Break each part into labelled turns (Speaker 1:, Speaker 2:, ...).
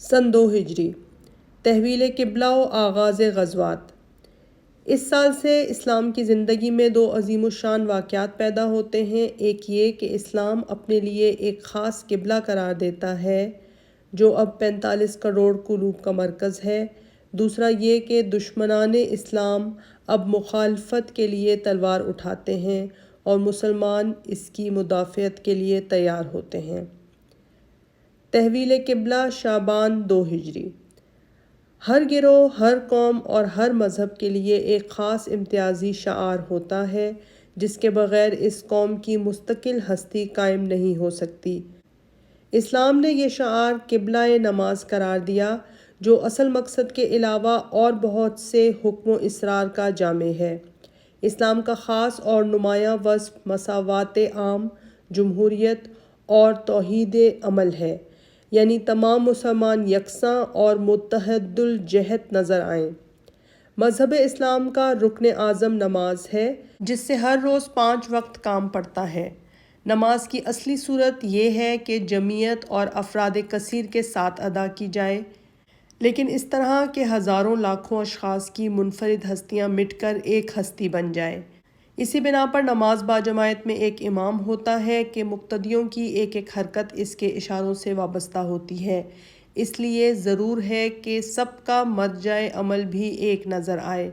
Speaker 1: سن 2 ہجری تحویل قبلہ و آغاز غزوات۔ اس سال سے اسلام کی زندگی میں دو عظیم الشان واقعات پیدا ہوتے ہیں۔ ایک یہ کہ اسلام اپنے لیے ایک خاص قبلہ قرار دیتا ہے جو اب 45 کروڑ قلوب کا مرکز ہے۔ دوسرا یہ کہ دشمنان اسلام اب مخالفت کے لیے تلوار اٹھاتے ہیں اور مسلمان اس کی مدافعت کے لیے تیار ہوتے ہیں۔ تحویل قبلہ شعبان 2 ہجری۔ ہر گروہ، ہر قوم اور ہر مذہب کے لیے ایک خاص امتیازی شعار ہوتا ہے جس کے بغیر اس قوم کی مستقل ہستی قائم نہیں ہو سکتی۔ اسلام نے یہ شعار قبلہ نماز قرار دیا جو اصل مقصد کے علاوہ اور بہت سے حکم و اسرار کا جامع ہے۔ اسلام کا خاص اور نمایاں وصف مساوات عام، جمہوریت اور توحید عمل ہے، یعنی تمام مسلمان یکساں اور متحد الجہت نظر آئیں۔ مذہب اسلام کا رکن اعظم نماز ہے جس سے ہر روز 5 وقت کام پڑتا ہے۔ نماز کی اصلی صورت یہ ہے کہ جمعیت اور افراد کثیر کے ساتھ ادا کی جائے، لیکن اس طرح کہ ہزاروں لاکھوں اشخاص کی منفرد ہستیاں مٹ کر ایک ہستی بن جائے۔ اسی بنا پر نماز باجماعت میں ایک امام ہوتا ہے کہ مقتدیوں کی ایک ایک حرکت اس کے اشاروں سے وابستہ ہوتی ہے، اس لیے ضرور ہے کہ سب کا مرجع عمل بھی ایک نظر آئے۔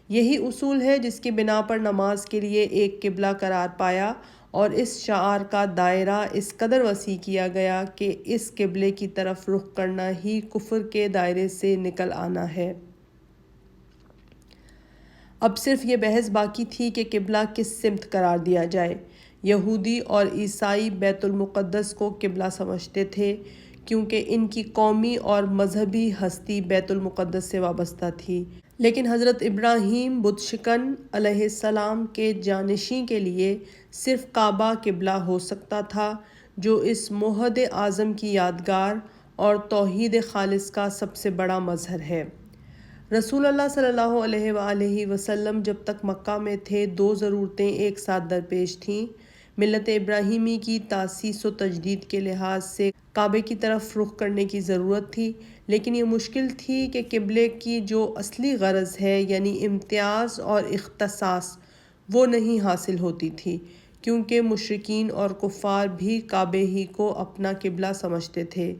Speaker 1: یہی اصول ہے جس کی بنا پر نماز کے لیے ایک قبلہ قرار پایا اور اس شعار کا دائرہ اس قدر وسیع کیا گیا کہ اس قبلے کی طرف رخ کرنا ہی کفر کے دائرے سے نکل آنا ہے۔ اب صرف یہ بحث باقی تھی کہ قبلہ کس سمت قرار دیا جائے۔ یہودی اور عیسائی بیت المقدس کو قبلہ سمجھتے تھے کیونکہ ان کی قومی اور مذہبی ہستی بیت المقدس سے وابستہ تھی، لیکن حضرت ابراہیم بت شکن علیہ السلام کے جانشین کے لیے صرف کعبہ قبلہ ہو سکتا تھا جو اس موحد اعظم کی یادگار اور توحید خالص کا سب سے بڑا مظہر ہے۔ رسول اللہ صلی اللہ علیہ وآلہ وسلم جب تک مکہ میں تھے 2 ضرورتیں ایک ساتھ درپیش تھیں۔ ملت ابراہیمی کی تاسیس و تجدید کے لحاظ سے کعبے کی طرف رخ کرنے کی ضرورت تھی، لیکن یہ مشکل تھی کہ قبلے کی جو اصلی غرض ہے یعنی امتیاز اور اختصاص وہ نہیں حاصل ہوتی تھی، کیونکہ مشرکین اور کفار بھی کعبے ہی کو اپنا قبلہ سمجھتے تھے۔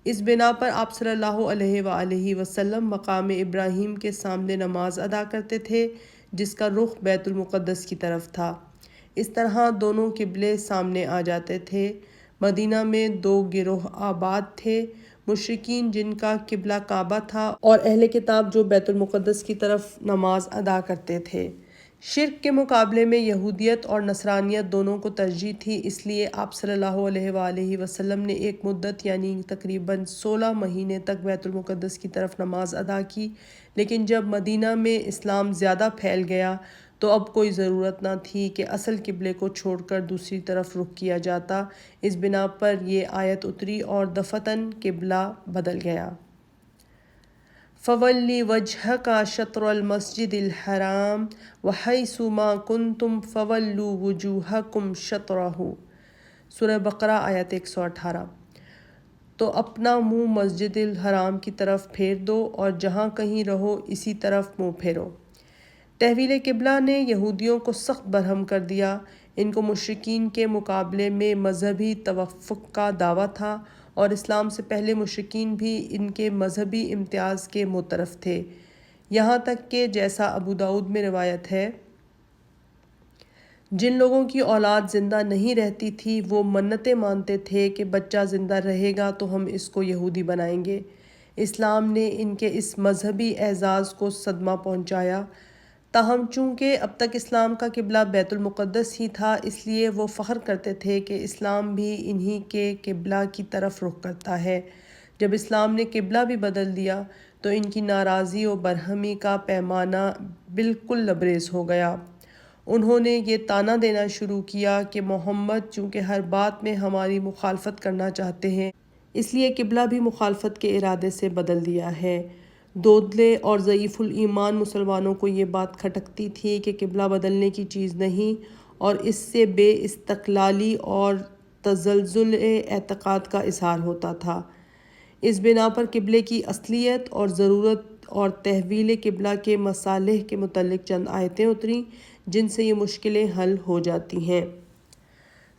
Speaker 1: اس بنا پر آپ صلی اللہ علیہ وآلہ وسلم مقام ابراہیم کے سامنے نماز ادا کرتے تھے جس کا رخ بیت المقدس کی طرف تھا۔ اس طرح دونوں قبلے سامنے آ جاتے تھے۔ مدینہ میں 2 گروہ آباد تھے، مشرکین جن کا قبلہ کعبہ تھا اور اہل کتاب جو بیت المقدس کی طرف نماز ادا کرتے تھے۔ شرک کے مقابلے میں یہودیت اور نصرانیت دونوں کو ترجیح تھی، اس لیے آپ صلی اللہ علیہ وآلہ وسلم نے ایک مدت یعنی تقریباً 16 مہینے تک بیت المقدس کی طرف نماز ادا کی، لیکن جب مدینہ میں اسلام زیادہ پھیل گیا تو اب کوئی ضرورت نہ تھی کہ اصل قبلے کو چھوڑ کر دوسری طرف رخ کیا جاتا۔ اس بنا پر یہ آیت اتری اور دفعتاً قبلہ بدل گیا۔ فَوَلِّ وَجْهَكَ شَطْرَ الْمَسْجِدِ الْحَرَامِ وَحَيْثُ مَا كُنْتُمْ فَوَلُّوا وُجُوهَكُمْ شَطْرَهُ۔ سورہ بقرہ آیت 118۔ تو اپنا منہ مسجد الحرام کی طرف پھیر دو اور جہاں کہیں رہو اسی طرف منہ پھیرو۔ تحویل قبلہ نے یہودیوں کو سخت برہم کر دیا۔ ان کو مشرکین کے مقابلے میں مذہبی توافق کا دعویٰ تھا اور اسلام سے پہلے مشرکین بھی ان کے مذہبی امتیاز کے معترف تھے، یہاں تک کہ جیسا ابو داؤد میں روایت ہے، جن لوگوں کی اولاد زندہ نہیں رہتی تھی وہ منتیں مانتے تھے کہ بچہ زندہ رہے گا تو ہم اس کو یہودی بنائیں گے۔ اسلام نے ان کے اس مذہبی اعزاز کو صدمہ پہنچایا، تاہم چونکہ اب تک اسلام کا قبلہ بیت المقدس ہی تھا اس لیے وہ فخر کرتے تھے کہ اسلام بھی انہی کے قبلہ کی طرف رخ کرتا ہے۔ جب اسلام نے قبلہ بھی بدل دیا تو ان کی ناراضی و برہمی کا پیمانہ بالکل لبریز ہو گیا۔ انہوں نے یہ طعنہ دینا شروع کیا کہ محمد چونکہ ہر بات میں ہماری مخالفت کرنا چاہتے ہیں اس لیے قبلہ بھی مخالفت کے ارادے سے بدل دیا ہے۔ دودلے اور ضعیف الایمان مسلمانوں کو یہ بات کھٹکتی تھی کہ قبلہ بدلنے کی چیز نہیں اور اس سے بے استقلالی اور تزلزل اعتقاد کا اظہار ہوتا تھا۔ اس بنا پر قبلے کی اصلیت اور ضرورت اور تحویل قبلہ کے مصالح کے متعلق چند آیتیں اتریں جن سے یہ مشکلیں حل ہو جاتی ہیں۔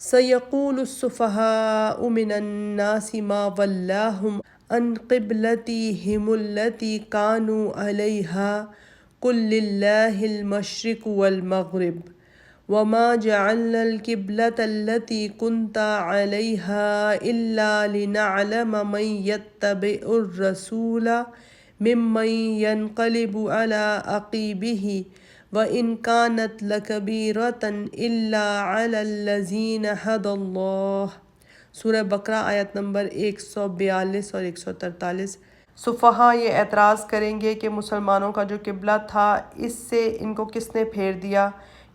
Speaker 1: سَيَقُولُ السُّفَهَاءُ مِنَ النَّاسِ مَا وَلَّاهُمْ عَنْ قِبْلَتِهِمُ الَّتِي كَانُوا عَلَيْهَا قُلْ لِلَّهِ الْمَشْرِقُ وَالْمَغْرِبُ وَمَا جَعَلْنَا الْقِبْلَةَ الَّتِي كُنْتَ عَلَيْهَا إِلَّا لِنَعْلَمَ مَن يَتَّبِعُ الرَّسُولَ مِمَّن يَنقَلِبُ عَلَىٰ عَقِبَيْهِ وَإِن كَانَتْ لَكَبِيرَةً إِلَّا عَلَى الَّذِينَ هَدَى اللَّهُ۔ سورہ بقرہ آیت نمبر 142 اور 143۔ صفحاء یہ اعتراض کریں گے کہ مسلمانوں کا جو قبلہ تھا اس سے ان کو کس نے پھیر دیا؟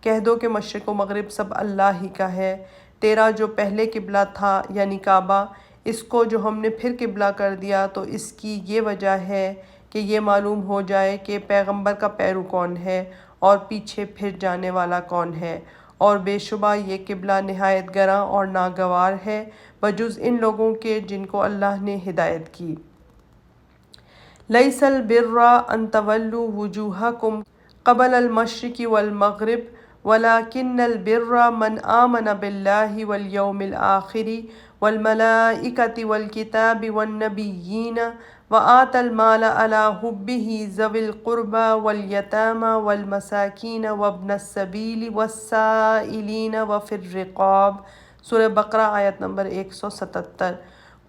Speaker 1: کہہ دو کہ مشرق و مغرب سب اللہ ہی کا ہے۔ تیرا جو پہلے قبلہ تھا یعنی کعبہ، اس کو جو ہم نے پھر قبلہ کر دیا تو اس کی یہ وجہ ہے کہ یہ معلوم ہو جائے کہ پیغمبر کا پیرو کون ہے اور پیچھے پھر جانے والا کون ہے، اور بے شبہ یہ قبلہ نہایت گراں اور ناگوار ہے بجز ان لوگوں کے جن کو اللہ نے ہدایت کی۔ لَيْسَ الْبِرَّ أَن تَوَلُّوا وُجُوهَكُمْ قِبَلَ الْمَشْرِقِ وَالْمَغْرِبِ وَلَٰكِنَّ الْبِرَّ مَنْ آمَنَ بِاللَّهِ وَالْيَوْمِ الْآخِرِ وَالْمَلَائِكَةِ وَالْكِتَابِ وَالنَّبِيِّينَ وَآتَى الْمَالَ عَلَىٰ حُبِّهِ ذَوِي الْقُرْبَىٰ وَالْيَتَامَىٰ وَالْمَسَاكِينَ وَابْنَ السَّبِيلِ وَالسَّائِلِينَ وَفِي الرِّقَابِ۔ سورہ بقرہ آیت نمبر 177۔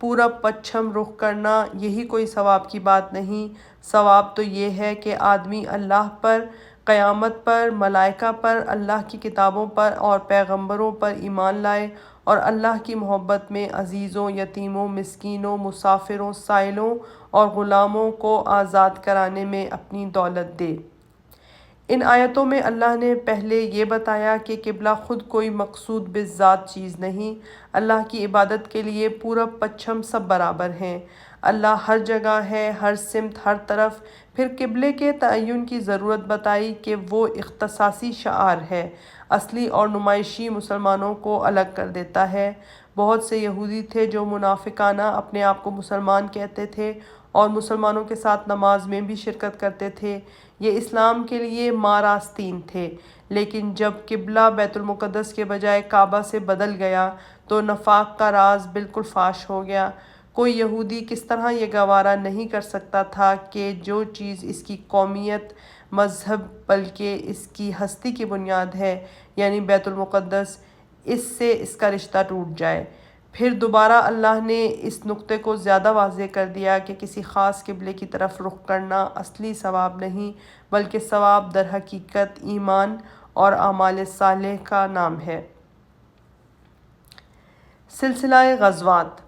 Speaker 1: پورب پچھم رخ کرنا یہی کوئی ثواب کی بات نہیں، ثواب تو یہ ہے کہ آدمی اللہ پر، قیامت پر، ملائکہ پر، اللہ کی کتابوں پر اور پیغمبروں پر ایمان لائے اور اللہ کی محبت میں عزیزوں، یتیموں، مسکینوں، مسافروں، سائلوں اور غلاموں کو آزاد کرانے میں اپنی دولت دے۔ ان آیتوں میں اللہ نے پہلے یہ بتایا کہ قبلہ خود کوئی مقصود بالذات چیز نہیں، اللہ کی عبادت کے لیے پورب پچھم سب برابر ہیں، اللہ ہر جگہ ہے، ہر سمت، ہر طرف۔ پھر قبلے کے تعین کی ضرورت بتائی کہ وہ اختصاصی شعار ہے، اصلی اور نمائشی مسلمانوں کو الگ کر دیتا ہے۔ بہت سے یہودی تھے جو منافقانہ اپنے آپ کو مسلمان کہتے تھے اور مسلمانوں کے ساتھ نماز میں بھی شرکت کرتے تھے، یہ اسلام کے لیے ماں راستین تھے، لیکن جب قبلہ بیت المقدس کے بجائے کعبہ سے بدل گیا تو نفاق کا راز بالکل فاش ہو گیا۔ کوئی یہودی کس طرح یہ گوارا نہیں کر سکتا تھا کہ جو چیز اس کی قومیت، مذہب بلکہ اس کی ہستی کی بنیاد ہے یعنی بیت المقدس، اس سے اس کا رشتہ ٹوٹ جائے۔ پھر دوبارہ اللہ نے اس نقطے کو زیادہ واضح کر دیا کہ کسی خاص قبلے کی طرف رخ کرنا اصلی ثواب نہیں بلکہ ثواب در حقیقت ایمان اور اعمال صالح کا نام ہے۔ سلسلہ غزوات۔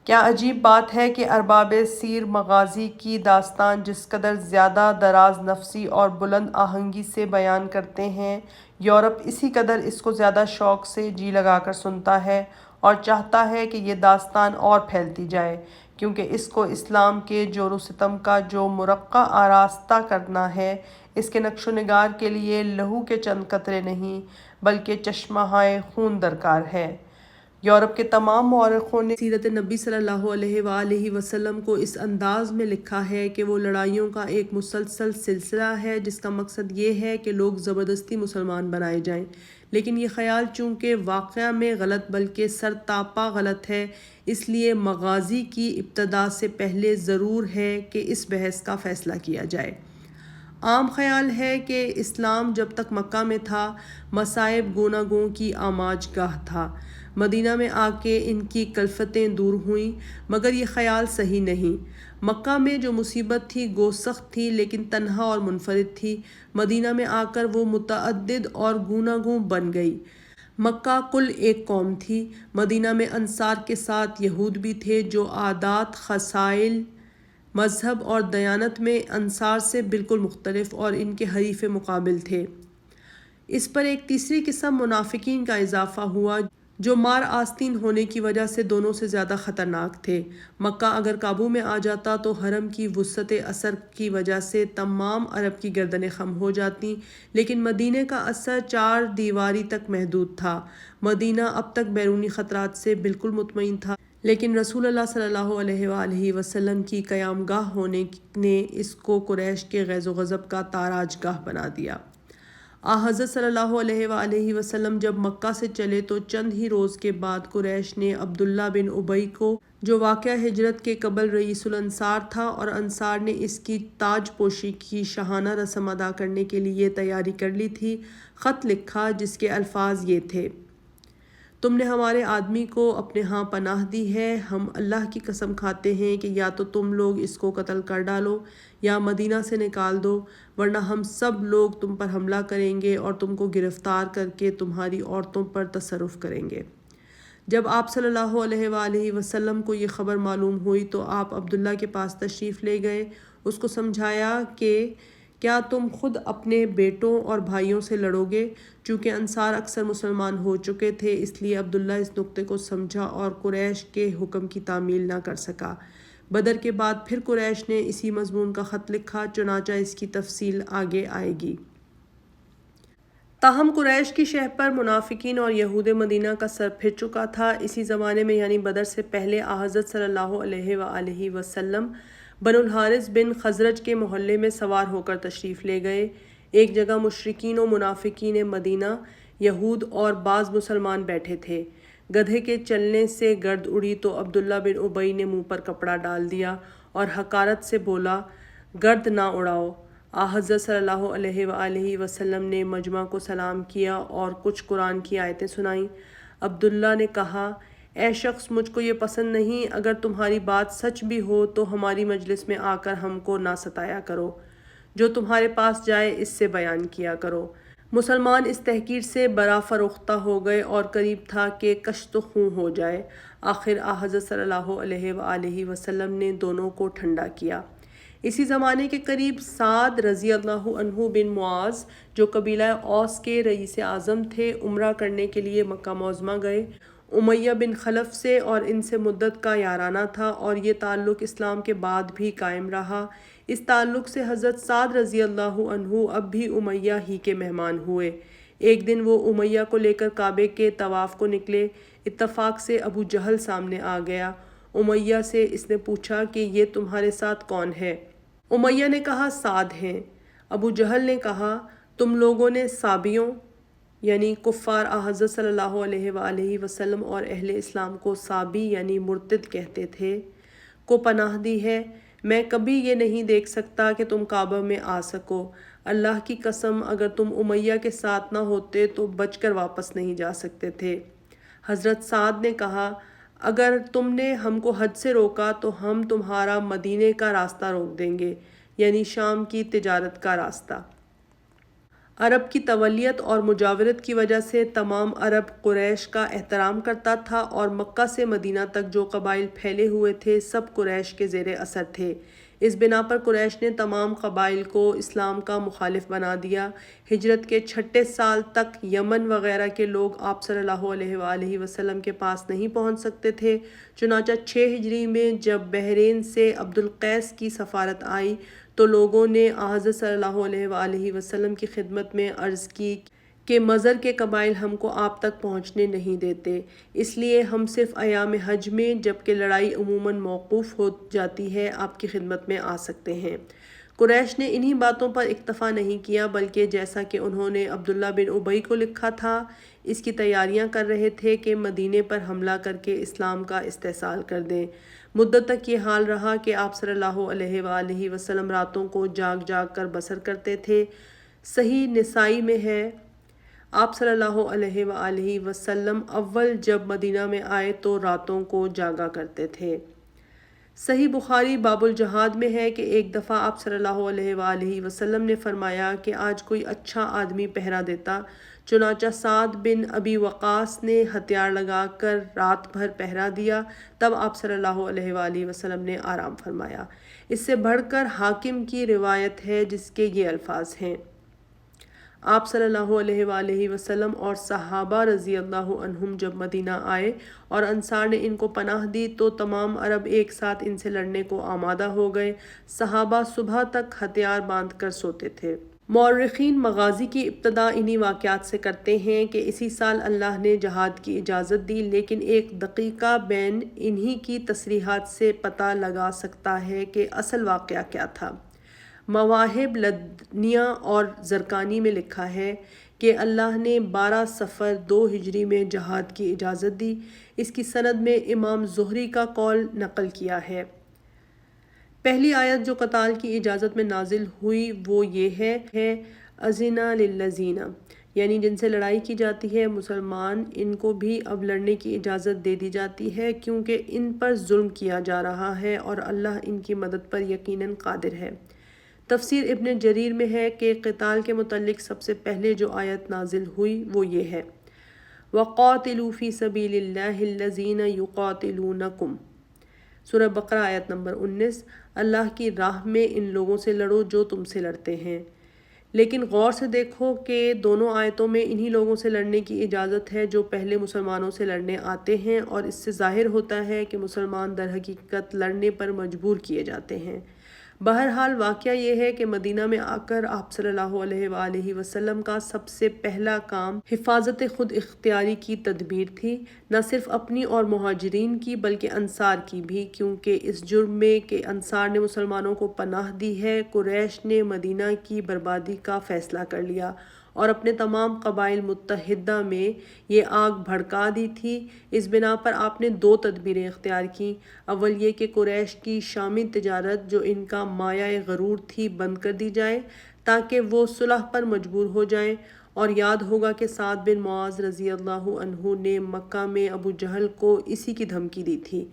Speaker 1: کیا عجیب بات ہے کہ ارباب سیر مغازی کی داستان جس قدر زیادہ دراز نفسی اور بلند آہنگی سے بیان کرتے ہیں، یورپ اسی قدر اس کو زیادہ شوق سے جی لگا کر سنتا ہے اور چاہتا ہے کہ یہ داستان اور پھیلتی جائے، کیونکہ اس کو اسلام کے جور و ستم کا جو مرقع آراستہ کرنا ہے، اس کے نقش و نگار کے لیے لہو کے چند قطرے نہیں بلکہ چشمہائے خون درکار ہے۔ یورپ کے تمام مورخوں نے سیرت نبی صلی اللہ علیہ وآلہ وسلم کو اس انداز میں لکھا ہے کہ وہ لڑائیوں کا ایک مسلسل سلسلہ ہے جس کا مقصد یہ ہے کہ لوگ زبردستی مسلمان بنائے جائیں، لیکن یہ خیال چونکہ واقعہ میں غلط بلکہ سرتاپا غلط ہے، اس لیے مغازی کی ابتدا سے پہلے ضرور ہے کہ اس بحث کا فیصلہ کیا جائے۔ عام خیال ہے کہ اسلام جب تک مکہ میں تھا مصائب گوناگوں کی آماج گاہ تھا، مدینہ میں آ کے ان کی کلفتیں دور ہوئیں، مگر یہ خیال صحیح نہیں۔ مکہ میں جو مصیبت تھی گو سخت تھی لیکن تنہا اور منفرد تھی، مدینہ میں آ کر وہ متعدد اور گوناگوں بن گئی۔ مکہ کل ایک قوم تھی، مدینہ میں انصار کے ساتھ یہود بھی تھے جو عادات، خصائل، مذہب اور دیانت میں انصار سے بالکل مختلف اور ان کے حریف مقابل تھے۔ اس پر ایک تیسری قسم منافقین کا اضافہ ہوا جو مار آستین ہونے کی وجہ سے دونوں سے زیادہ خطرناک تھے۔ مکہ اگر قابو میں آ جاتا تو حرم کی وسعت اثر کی وجہ سے تمام عرب کی گردنیں خم ہو جاتیں، لیکن مدینہ کا اثر 4 دیواری تک محدود تھا۔ مدینہ اب تک بیرونی خطرات سے بالکل مطمئن تھا، لیکن رسول اللہ صلی اللہ علیہ وآلہ وسلم کی قیام گاہ ہونے نے اس کو قریش کے غیظ و غضب کا تاراج گاہ بنا دیا۔ حضرت صلی اللہ علیہ وآلہ وسلم جب مکہ سے چلے تو چند ہی روز کے بعد قریش نے عبداللہ بن ابی کو، جو واقعہ ہجرت کے قبل رئیس الانصار تھا اور انصار نے اس کی تاج پوشی کی شاہانہ رسم ادا کرنے کے لیے تیاری کر لی تھی، خط لکھا جس کے الفاظ یہ تھے: تم نے ہمارے آدمی کو اپنے ہاں پناہ دی ہے، ہم اللہ کی قسم کھاتے ہیں کہ یا تو تم لوگ اس کو قتل کر ڈالو یا مدینہ سے نکال دو، ورنہ ہم سب لوگ تم پر حملہ کریں گے اور تم کو گرفتار کر کے تمہاری عورتوں پر تصرف کریں گے۔ جب آپ صلی اللہ علیہ وآلہ وسلم کو یہ خبر معلوم ہوئی تو آپ عبداللہ کے پاس تشریف لے گئے، اس کو سمجھایا کہ کیا تم خود اپنے بیٹوں اور بھائیوں سے لڑو گے؟ چونکہ انصار اکثر مسلمان ہو چکے تھے، اس لیے عبداللہ اس نکتے کو سمجھا اور قریش کے حکم کی تعمیل نہ کر سکا۔ بدر کے بعد پھر قریش نے اسی مضمون کا خط لکھا، چنانچہ اس کی تفصیل آگے آئے گی۔ تاہم قریش کی شہ پر منافقین اور یہود مدینہ کا سر پھر چکا تھا۔ اسی زمانے میں یعنی بدر سے پہلے حضرت صلی اللہ علیہ وآلہ وسلم بنو الحارث بن خزرج کے محلے میں سوار ہو کر تشریف لے گئے۔ ایک جگہ مشرکین و منافقین مدینہ، یہود اور بعض مسلمان بیٹھے تھے۔ گدھے کے چلنے سے گرد اڑی تو عبداللہ بن ابی نے منہ پر کپڑا ڈال دیا اور حقارت سے بولا: گرد نہ اڑاؤ۔ حضرت صلی اللہ علیہ وآلہ وسلم نے مجمع کو سلام کیا اور کچھ قرآن کی آیتیں سنائیں۔ عبداللہ نے کہا: اے شخص، مجھ کو یہ پسند نہیں، اگر تمہاری بات سچ بھی ہو تو ہماری مجلس میں آ کر ہم کو نہ ستایا کرو، جو تمہارے پاس جائے اس سے بیان کیا کرو۔ مسلمان اس تحقیر سے برا فروختہ ہو گئے اور قریب تھا کہ کشت و خون ہو جائے۔ آخر حضرت صلی اللہ علیہ وآلہ وسلم نے دونوں کو ٹھنڈا کیا۔ اسی زمانے کے قریب سعد رضی اللہ عنہ بن معاذ، جو قبیلہ اوس کے رئیس اعظم تھے، عمرہ کرنے کے لیے مکہ معظمہ گئے۔ امیہ بن خلف سے اور ان سے مدت کا یارانہ تھا اور یہ تعلق اسلام کے بعد بھی قائم رہا۔ اس تعلق سے حضرت سعد رضی اللہ عنہ اب بھی امیہ ہی کے مہمان ہوئے۔ ایک دن وہ امیہ کو لے کر کعبے کے طواف کو نکلے۔ اتفاق سے ابو جہل سامنے آ گیا۔ امیہ سے اس نے پوچھا کہ یہ تمہارے ساتھ کون ہے؟ امیہ نے کہا: سعد ہیں۔ ابو جہل نے کہا: تم لوگوں نے صابیوں یعنی کفار حضرت صلی اللہ علیہ وآلہ وسلم اور اہل اسلام کو صابی یعنی مرتد کہتے تھے کو پناہ دی ہے۔ میں کبھی یہ نہیں دیکھ سکتا کہ تم کعبہ میں آ سکو۔ اللہ کی قسم، اگر تم امیہ کے ساتھ نہ ہوتے تو بچ کر واپس نہیں جا سکتے تھے۔ حضرت سعد نے کہا: اگر تم نے ہم کو حج سے روکا تو ہم تمہارا مدینے کا راستہ روک دیں گے، یعنی شام کی تجارت کا راستہ۔ عرب کی تولیت اور مجاورت کی وجہ سے تمام عرب قریش کا احترام کرتا تھا اور مکہ سے مدینہ تک جو قبائل پھیلے ہوئے تھے سب قریش کے زیر اثر تھے۔ اس بنا پر قریش نے تمام قبائل کو اسلام کا مخالف بنا دیا۔ ہجرت کے 6 سال تک یمن وغیرہ کے لوگ آپ صلی اللہ علیہ وآلہ وسلم کے پاس نہیں پہنچ سکتے تھے۔ چنانچہ 6 ہجری میں جب بحرین سے عبد القیس کی سفارت آئی تو لوگوں نے حضرت صلی اللہ علیہ وآلہ وسلم کی خدمت میں عرض کی کہ مضر کے قبائل ہم کو آپ تک پہنچنے نہیں دیتے، اس لیے ہم صرف ایام حج میں، جبکہ لڑائی عموماً موقوف ہو جاتی ہے، آپ کی خدمت میں آ سکتے ہیں۔ قریش نے انہی باتوں پر اکتفا نہیں کیا بلکہ جیسا کہ انہوں نے عبداللہ بن ابی کو لکھا تھا، اس کی تیاریاں کر رہے تھے کہ مدینے پر حملہ کر کے اسلام کا استحصال کر دیں۔ مدت تک یہ حال رہا کہ آپ صلی اللہ علیہ وآلہ وسلم راتوں کو جاگ جاگ کر بسر کرتے تھے۔ صحیح نسائی میں ہے، آپ صلی اللہ علیہ وآلہ وسلم اول جب مدینہ میں آئے تو راتوں کو جاگا کرتے تھے۔ صحیح بخاری باب الجہاد میں ہے کہ ایک دفعہ آپ صلی اللہ علیہ وآلہ وسلم نے فرمایا کہ آج کوئی اچھا آدمی پہرا دیتا، چنانچہ سعد بن ابی وقاص نے ہتھیار لگا کر رات بھر پہرا دیا، تب آپ صلی اللہ علیہ وآلہ وسلم نے آرام فرمایا۔ اس سے بڑھ کر حاکم کی روایت ہے جس کے یہ الفاظ ہیں: آپ صلی اللہ علیہ وآلہ وسلم اور صحابہ رضی اللہ عنہم جب مدینہ آئے اور انصار نے ان کو پناہ دی تو تمام عرب ایک ساتھ ان سے لڑنے کو آمادہ ہو گئے۔ صحابہ صبح تک ہتھیار باندھ کر سوتے تھے۔ مورخین مغازی کی ابتدا انہی واقعات سے کرتے ہیں کہ اسی سال اللہ نے جہاد کی اجازت دی، لیکن ایک دقیقہ بین انہی کی تصریحات سے پتہ لگا سکتا ہے کہ اصل واقعہ کیا تھا۔ مواہب لدنیہ اور زرقانی میں لکھا ہے کہ اللہ نے 12 صفر 2 ہجری میں جہاد کی اجازت دی۔ اس کی سند میں امام زہری کا قول نقل کیا ہے۔ پہلی آیت جو قتال کی اجازت میں نازل ہوئی وہ یہ ہے اذن للذین، یعنی جن سے لڑائی کی جاتی ہے مسلمان، ان کو بھی اب لڑنے کی اجازت دے دی جاتی ہے کیونکہ ان پر ظلم کیا جا رہا ہے اور اللہ ان کی مدد پر یقیناً قادر ہے۔ تفسیر ابن جریر میں ہے کہ قتال کے متعلق سب سے پہلے جو آیت نازل ہوئی وہ یہ ہے وَقَاتِلُوا فِي سَبِيلِ اللَّهِ الَّذِينَ يُقَاتِلُونَكُمْ، سورہ بقرہ آیت نمبر 19۔ اللہ کی راہ میں ان لوگوں سے لڑو جو تم سے لڑتے ہیں۔ لیکن غور سے دیکھو کہ دونوں آیتوں میں انہی لوگوں سے لڑنے کی اجازت ہے جو پہلے مسلمانوں سے لڑنے آتے ہیں، اور اس سے ظاہر ہوتا ہے کہ مسلمان در حقیقت لڑنے پر مجبور کیے جاتے ہیں۔ بہرحال واقعہ یہ ہے کہ مدینہ میں آ کر آپ صلی اللہ علیہ وآلہ وسلم کا سب سے پہلا کام حفاظت خود اختیاری کی تدبیر تھی، نہ صرف اپنی اور مہاجرین کی بلکہ انصار کی بھی، کیونکہ اس جرم میں کہ انصار نے مسلمانوں کو پناہ دی ہے، قریش نے مدینہ کی بربادی کا فیصلہ کر لیا اور اپنے تمام قبائل متحدہ میں یہ آگ بھڑکا دی تھی۔ اس بنا پر آپ نے 2 تدبیریں اختیار کیں۔ اول یہ کہ قریش کی شامی تجارت جو ان کا مایہ غرور تھی بند کر دی جائے تاکہ وہ صلح پر مجبور ہو جائیں، اور یاد ہوگا کہ سعد بن معاذ رضی اللہ عنہ نے مکہ میں ابو جہل کو اسی کی دھمکی دی تھی۔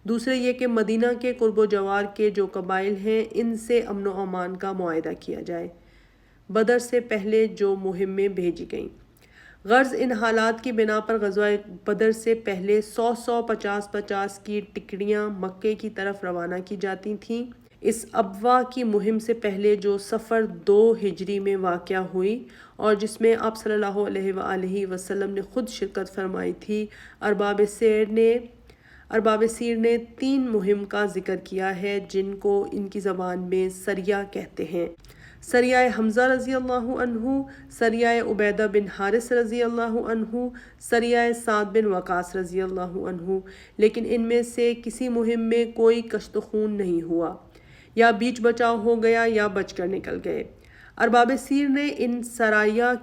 Speaker 1: دوسرے یہ کہ مدینہ کے قرب و جوار کے جو قبائل ہیں ان سے امن و امان کا معاہدہ کیا جائے۔ بدر سے پہلے جو مہمیں بھیجی گئیں، غرض ان حالات کی بنا پر غزوہ بدر سے پہلے 100 50 کی ٹکڑیاں مکے کی طرف روانہ کی جاتی تھیں۔ اس ابوا کی مہم سے پہلے جو صفر 2 ہجری میں واقع ہوئی اور جس میں آپ صلی اللہ علیہ وآلہ وسلم نے خود شرکت فرمائی تھی، ارباب سیر نے 3 مہم کا ذکر کیا ہے جن کو ان کی زبان میں سریہ کہتے ہیں۔ سریہ حمزہ رضی اللہ عنہ، سریہ عبیدہ بن حارث رضی اللہ عنہ، سریہ سعد بن وقاص رضی اللہ عنہ، لیکن ان میں سے کسی مہم میں کوئی کشت خون نہیں ہوا، یا بیچ بچاؤ ہو گیا یا بچ کر نکل گئے۔ ارباب سیر نے ان سرایا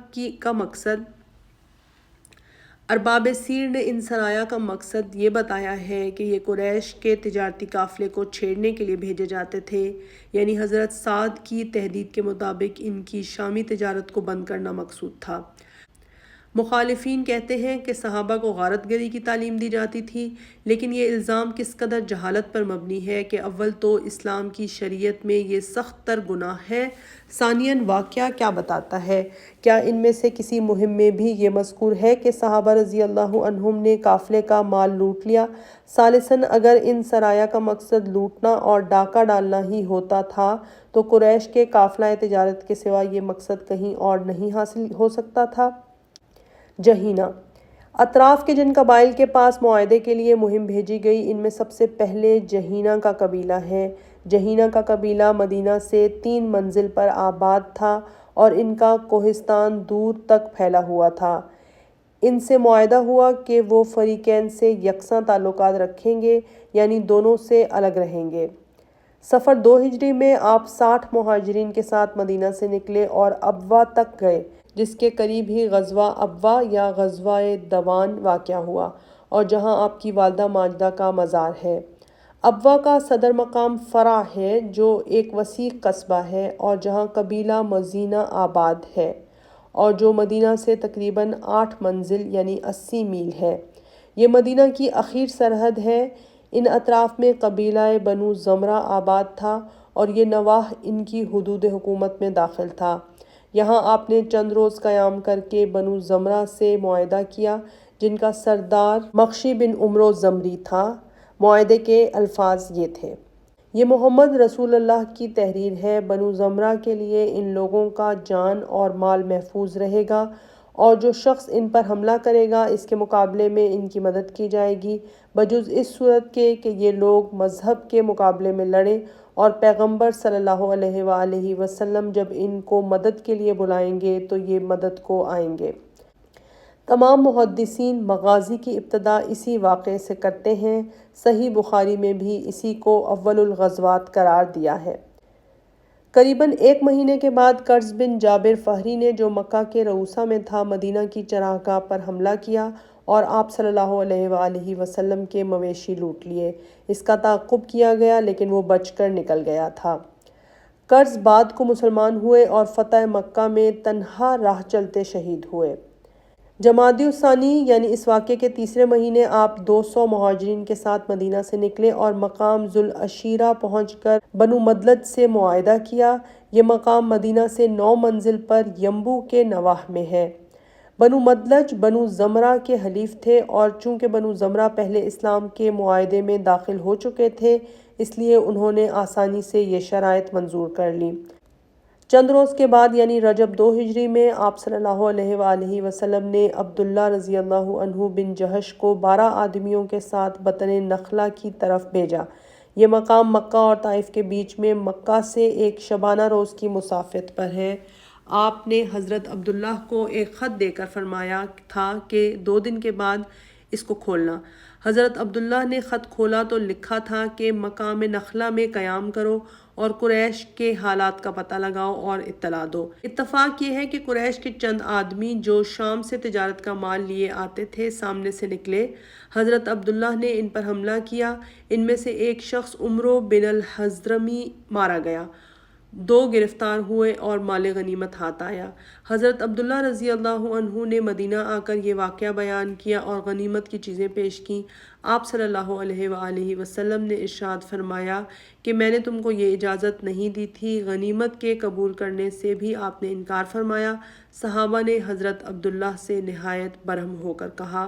Speaker 1: کا مقصد یہ بتایا ہے کہ یہ قریش کے تجارتی قافلے کو چھیڑنے کے لیے بھیجے جاتے تھے، یعنی حضرت سعد کی تحدید کے مطابق ان کی شامی تجارت کو بند کرنا مقصود تھا۔ مخالفین کہتے ہیں کہ صحابہ کو غارت گری کی تعلیم دی جاتی تھی، لیکن یہ الزام کس قدر جہالت پر مبنی ہے کہ اول تو اسلام کی شریعت میں یہ سخت تر گناہ ہے، ثانیاً واقعہ کیا بتاتا ہے؟ کیا ان میں سے کسی مہم میں بھی یہ مذکور ہے کہ صحابہ رضی اللہ عنہم نے قافلے کا مال لوٹ لیا؟ ثالثاً اگر ان سرایا کا مقصد لوٹنا اور ڈاکہ ڈالنا ہی ہوتا تھا تو قریش کے قافلہ تجارت کے سوا یہ مقصد کہیں اور نہیں حاصل ہو سکتا تھا۔ جہینہ، اطراف کے جن قبائل کے پاس معاہدے کے لیے مہم بھیجی گئی ان میں سب سے پہلے جہینہ کا قبیلہ ہے۔ جہینہ کا قبیلہ مدینہ سے 3 منزل پر آباد تھا اور ان کا کوہستان دور تک پھیلا ہوا تھا۔ ان سے معاہدہ ہوا کہ وہ فریقین سے یکساں تعلقات رکھیں گے، یعنی دونوں سے الگ رہیں گے۔ صفر 2 ہجری میں آپ 60 مہاجرین کے ساتھ مدینہ سے نکلے اور ابوا تک گئے، جس کے قریب ہی غزوہ ابوا یا غزوہ دوان واقع ہوا، اور جہاں آپ کی والدہ ماجدہ کا مزار ہے۔ ابوا کا صدر مقام فرع ہے جو ایک وسیع قصبہ ہے اور جہاں قبیلہ مزینہ آباد ہے، اور جو مدینہ سے تقریباً 8 منزل یعنی 80 میل ہے۔ یہ مدینہ کی اخیر سرحد ہے۔ ان اطراف میں قبیلہ بنو زمرہ آباد تھا اور یہ نواح ان کی حدود حکومت میں داخل تھا۔ یہاں آپ نے چند روز قیام کر کے بنو زمرہ سے معاہدہ کیا جن کا سردار مخشی بن عمرو زمری تھا۔ معاہدے کے الفاظ یہ تھے: یہ محمد رسول اللہ کی تحریر ہے، بنو زمرہ کے لیے ان لوگوں کا جان اور مال محفوظ رہے گا اور جو شخص ان پر حملہ کرے گا اس کے مقابلے میں ان کی مدد کی جائے گی، بجز اس صورت کے کہ یہ لوگ مذہب کے مقابلے میں لڑیں اور پیغمبر صلی اللہ علیہ وآلہ وسلم جب ان کو مدد کے لیے بلائیں گے تو یہ مدد کو آئیں گے۔ تمام محدثین مغازی کی ابتدا اسی واقعے سے کرتے ہیں، صحیح بخاری میں بھی اسی کو اول الغزوات قرار دیا ہے۔ قریباً 1 مہینے کے بعد قرظ بن جابر فہری نے، جو مکہ کے رؤوسا میں تھا، مدینہ کی چراگاہ پر حملہ کیا اور آپ صلی اللہ علیہ وآلہ وسلم کے مویشی لوٹ لیے۔ اس کا تعاقب کیا گیا لیکن وہ بچ کر نکل گیا تھا۔ قرظ بعد کو مسلمان ہوئے اور فتح مکہ میں تنہا راہ چلتے شہید ہوئے۔ جمادی الثانی یعنی اس واقعے کے تیسرے مہینے آپ 200 مہاجرین کے ساتھ مدینہ سے نکلے اور مقام ذوالعشیرہ پہنچ کر بنو مدلج سے معاہدہ کیا۔ یہ مقام مدینہ سے 9 منزل پر ینبو کے نواح میں ہے۔ بنو مدلج بنو زمرہ کے حلیف تھے اور چونکہ بنو زمرہ پہلے اسلام کے معاہدے میں داخل ہو چکے تھے اس لیے انہوں نے آسانی سے یہ شرائط منظور کر لیں۔ چند روز کے بعد یعنی رجب 2 ہجری میں آپ صلی اللہ علیہ وآلہ وسلم نے عبداللہ رضی اللہ عنہ بن جہش کو 12 آدمیوں کے ساتھ بطن نخلہ کی طرف بھیجا۔ یہ مقام مکہ اور طائف کے بیچ میں مکہ سے ایک شبانہ روز کی مسافت پر ہے۔ آپ نے حضرت عبداللہ کو ایک خط دے کر فرمایا تھا کہ 2 دن کے بعد اس کو کھولنا۔ حضرت عبداللہ نے خط کھولا تو لکھا تھا کہ مقام نخلہ میں قیام کرو اور قریش کے حالات کا پتہ لگاؤ اور اطلاع دو۔ اتفاق یہ ہے کہ قریش کے چند آدمی جو شام سے تجارت کا مال لیے آتے تھے سامنے سے نکلے۔ حضرت عبداللہ نے ان پر حملہ کیا۔ ان میں سے ایک شخص عمرو بن الحضرمی مارا گیا، 2 گرفتار ہوئے اور مال غنیمت ہاتھ آیا۔ حضرت عبداللہ رضی اللہ عنہ نے مدینہ آ کر یہ واقعہ بیان کیا اور غنیمت کی چیزیں پیش کیں۔ آپ صلی اللہ علیہ وآلہ وسلم نے ارشاد فرمایا کہ میں نے تم کو یہ اجازت نہیں دی تھی۔ غنیمت کے قبول کرنے سے بھی آپ نے انکار فرمایا۔ صحابہ نے حضرت عبداللہ سے نہایت برہم ہو کر کہا،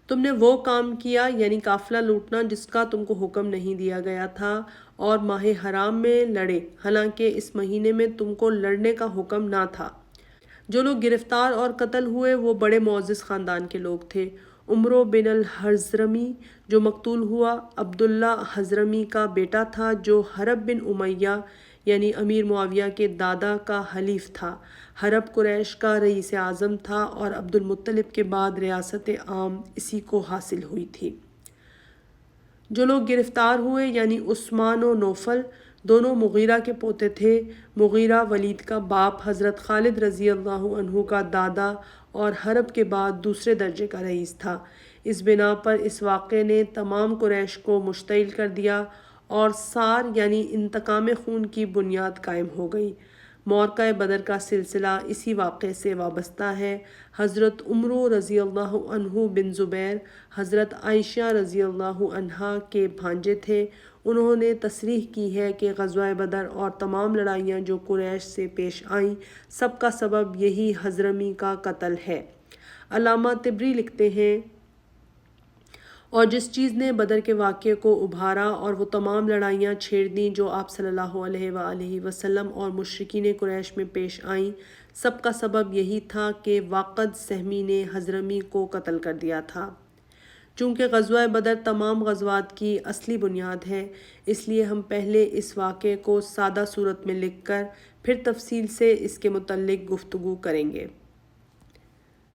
Speaker 1: تم نے وہ کام کیا یعنی قافلہ لوٹنا جس کا تم کو حکم نہیں دیا گیا تھا اور ماہ حرام میں لڑے، حالانکہ اس مہینے میں تم کو لڑنے کا حکم نہ تھا۔ جو لوگ گرفتار اور قتل ہوئے وہ بڑے معزز خاندان کے لوگ تھے۔ عمرو بن الحضرمی جو مقتول ہوا عبداللہ حضرمی کا بیٹا تھا جو حرب بن امیہ یعنی امیر معاویہ کے دادا کا حلیف تھا۔ حرب قریش کا رئیس اعظم تھا اور عبد المطلب کے بعد ریاست عام اسی کو حاصل ہوئی تھی۔ جو لوگ گرفتار ہوئے یعنی عثمان و نوفل دونوں مغیرہ کے پوتے تھے۔ مغیرہ ولید کا باپ حضرت خالد رضی اللہ عنہ کا دادا اور حرب کے بعد دوسرے درجے کا رئیس تھا۔ اس بنا پر اس واقعے نے تمام قریش کو مشتعل کر دیا اور سار یعنی انتقام خون کی بنیاد قائم ہو گئی۔ معرکہ بدر کا سلسلہ اسی واقعے سے وابستہ ہے۔ حضرت عمرو رضی اللہ عنہ بن زبیر حضرت عائشہ رضی اللہ عنہا کے بھانجے تھے۔ انہوں نے تصریح کی ہے کہ غزوہ بدر اور تمام لڑائیاں جو قریش سے پیش آئیں سب کا سبب یہی حضرمی کا قتل ہے۔ علامہ طبری لکھتے ہیں، اور جس چیز نے بدر کے واقعے کو ابھارا اور وہ تمام لڑائیاں چھیڑ دیں جو آپ صلی اللہ علیہ وآلہ وسلم اور مشرکین قریش میں پیش آئیں، سب کا سبب یہی تھا کہ واقد سہمی نے حضرمی کو قتل کر دیا تھا۔ چونکہ غزوہ بدر تمام غزوات کی اصلی بنیاد ہے اس لیے ہم پہلے اس واقعے کو سادہ صورت میں لکھ کر پھر تفصیل سے اس کے متعلق گفتگو کریں گے۔